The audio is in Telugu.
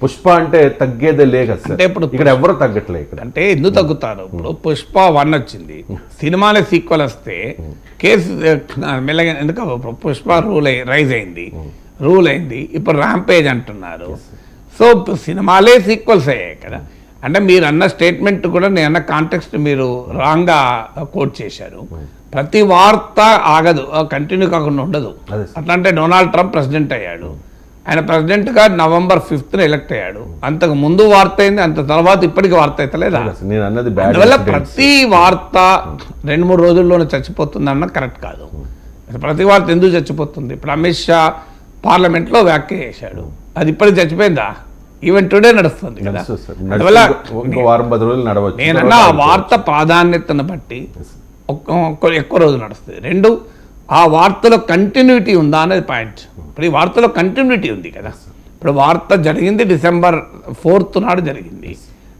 పుష్ప అంటే తగ్గేదే లేదు అంటే ఇప్పుడు ఇక్కడ ఎవరు తగ్గట్లేదు ఇక్కడ. అంటే ఎందుకు తగ్గుతారు? ఇప్పుడు పుష్ప 1 వచ్చింది, సినిమాలే సీక్వెల్ వస్తే కేసు మెల్లగా ఎందుకు పుష్ప రైజ్ అయింది, రూల్ అయింది, ఇప్పుడు ర్యాంపేజ్ అంటున్నారు. సో సినిమాలే సీక్వెల్స్ అయ్యాయి కదా. అంటే మీరు అన్న స్టేట్మెంట్ కూడా నేను అన్న కాంటెక్స్ట్ మీరు రాంగ్గా కోట్ చేశారు. ప్రతి వార్త ఆగదు, కంటిన్యూ కాకుండా ఉండదు. అట్లా అంటే డొనాల్డ్ ట్రంప్ ప్రెసిడెంట్ అయ్యాడు, ఆయన ప్రెసిడెంట్గా November 5th ఎలక్ట్ అయ్యాడు. అంతకు ముందు వార్త అయింది, అంత తర్వాత ఇప్పటికి వార్త అవుతలేదా? అందువల్ల ప్రతి వార్త 2-3 రోజుల్లోనే చచ్చిపోతుంది అన్న కరెక్ట్ కాదు. ప్రతి వార్త ఎందుకు చచ్చిపోతుంది? ఇప్పుడు అమిత్ షా పార్లమెంట్లో వ్యాఖ్య చేశాడు, అది ఇప్పటికి చచ్చిపోయిందా? ఈవెన్ టుడే నడుస్తుంది కదా. అందువల్ల నేనన్నా ఆ వార్త ప్రాధాన్యతను బట్టి ఎక్కువ రోజులు నడుస్తుంది. 2, ఆ వార్తలో కంటిన్యూటీ ఉందా అనేది పాయింట్. ఇప్పుడు ఈ వార్తలో కంటిన్యూటీ ఉంది కదా. ఇప్పుడు వార్త జరిగింది December 4th నాడు జరిగింది,